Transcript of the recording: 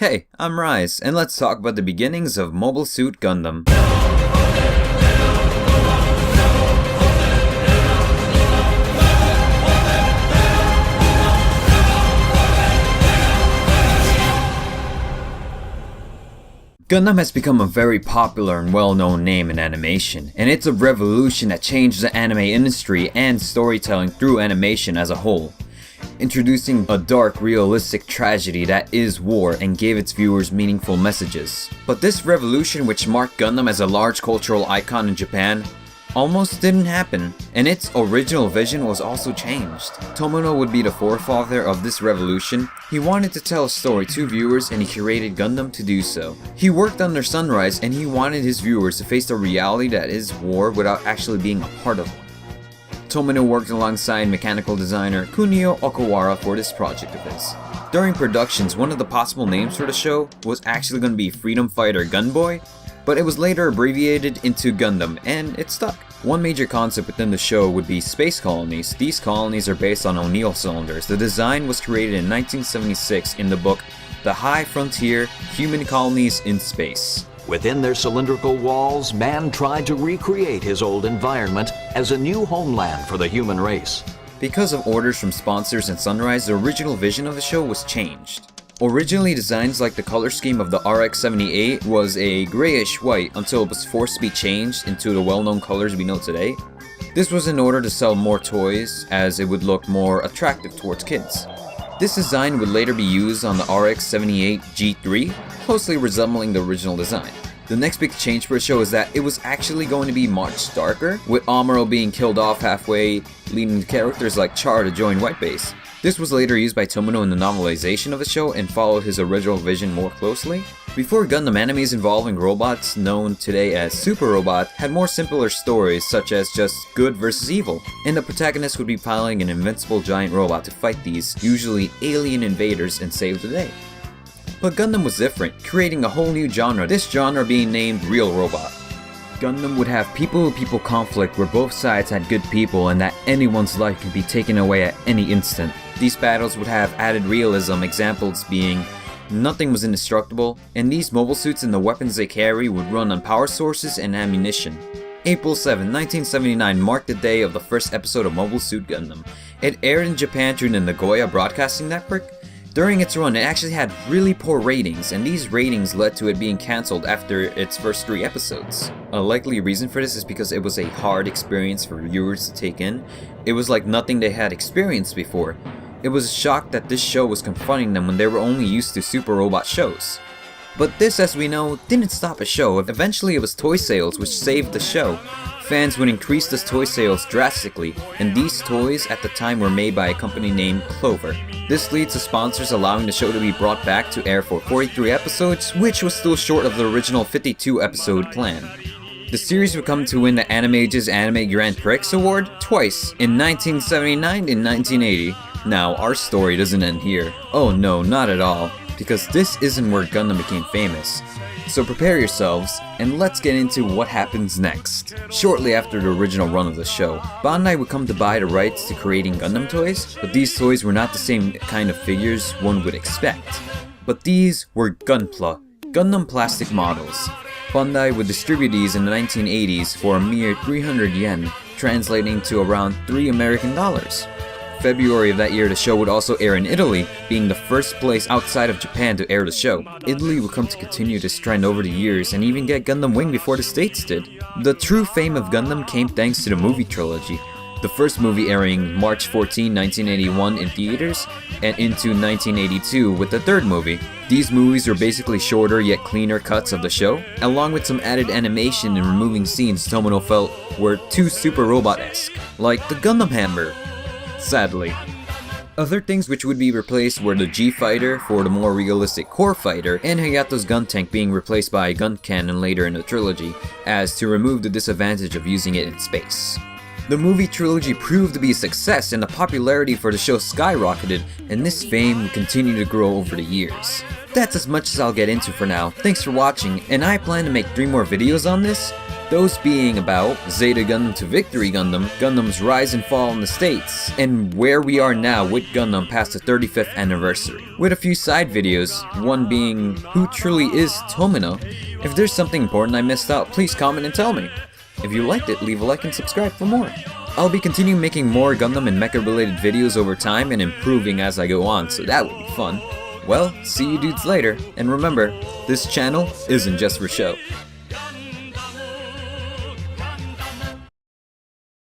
Hey, I'm Rise, and let's talk about the beginnings of Mobile Suit Gundam. Gundam has become a very popular and well-known name in animation, and it's a revolution that changed the anime industry and storytelling through animation as a whole, introducing a dark, realistic tragedy that is war and gave its viewers meaningful messages. But this revolution, which marked Gundam as a large cultural icon in Japan, almost didn't happen, and its original vision was also changed. Tomino would be the forefather of this revolution. He wanted to tell a story to viewers, and he created Gundam to do so. He worked under Sunrise, and he wanted his viewers to face the reality that is war without actually being a part of one. Tomino worked alongside mechanical designer Kunio Okawara for this project of his. During productions, one of the possible names for the show was actually going to be Freedom Fighter Gunboy, but it was later abbreviated into Gundam, and it stuck. One major concept within the show would be space colonies. These colonies are based on O'Neill cylinders. The design was created in 1976 in the book The High Frontier: Human Colonies in Space. Within their cylindrical walls, man tried to recreate his old environment as a new homeland for the human race. Because of orders from sponsors and Sunrise, the original vision of the show was changed. Originally, designs like the color scheme of the RX-78 was a grayish white until it was forced to be changed into the well-known colors we know today. This was in order to sell more toys, as it would look more attractive towards kids. This design would later be used on the RX-78 G3, closely resembling the original design. The next big change for the show is that it was actually going to be much darker, with Amuro being killed off halfway, leading to characters like Char to join Whitebase. This was later used by Tomino in the novelization of the show and followed his original vision more closely. Before Gundam, animes involving robots, known today as Super Robot, had more simpler stories such as just good versus evil, and the protagonist would be piloting an invincible giant robot to fight these, usually alien invaders, and save the day. But Gundam was different, creating a whole new genre, this genre being named Real Robot. Gundam would have people-to-people conflict where both sides had good people and that anyone's life could be taken away at any instant. These battles would have added realism, examples being nothing was indestructible, and these mobile suits and the weapons they carry would run on power sources and ammunition. April 7, 1979 marked the day of the first episode of Mobile Suit Gundam. It aired in Japan through the Nagoya Broadcasting Network. During its run, it actually had really poor ratings, and these ratings led to it being cancelled after its first 3 episodes. A likely reason for this is because it was a hard experience for viewers to take in. It was like nothing they had experienced before. It was a shock that this show was confronting them when they were only used to super robot shows. But this, as we know, didn't stop a show. Eventually it was toy sales which saved the show. Fans would increase those toy sales drastically, and these toys at the time were made by a company named Clover. This leads to sponsors allowing the show to be brought back to air for 43 episodes, which was still short of the original 52 episode plan. The series would come to win the Animage's Anime Grand Prix Award twice, in 1979 and 1980. Now, our story doesn't end here. Oh no, not at all, because this isn't where Gundam became famous. So prepare yourselves, and let's get into what happens next. Shortly after the original run of the show, Bandai would come to buy the rights to creating Gundam toys, but these toys were not the same kind of figures one would expect. But these were Gunpla, Gundam plastic models. Bandai would distribute these in the 1980s for a mere 300 yen, translating to around $3 American. February of that year, the show would also air in Italy, being the first place outside of Japan to air the show. Italy would come to continue this trend over the years and even get Gundam Wing before the States did. The true fame of Gundam came thanks to the movie trilogy. The first movie airing March 14, 1981 in theaters, and into 1982 with the third movie. These movies were basically shorter yet cleaner cuts of the show, along with some added animation and removing scenes Tomino felt were too super robot-esque, like the Gundam Hammer. Sadly. Other things which would be replaced were the G-Fighter for the more realistic Core Fighter, and Hayato's gun tank being replaced by a gun cannon later in the trilogy, as to remove the disadvantage of using it in space. The movie trilogy proved to be a success, and the popularity for the show skyrocketed, and this fame would continue to grow over the years. That's as much as I'll get into for now. Thanks for watching, and I plan to make 3 more videos on this, Those being about Zeta Gundam to Victory Gundam, Gundam's rise and fall in the States, and where we are now with Gundam past the 35th anniversary. With a few side videos, one being who truly is Tomino. If there's something important I missed out, please comment and tell me. If you liked it, leave a like and subscribe for more. I'll be continuing making more Gundam and mecha related videos over time and improving as I go on, so that will be fun. Well, see you dudes later, and remember, this channel isn't just for show.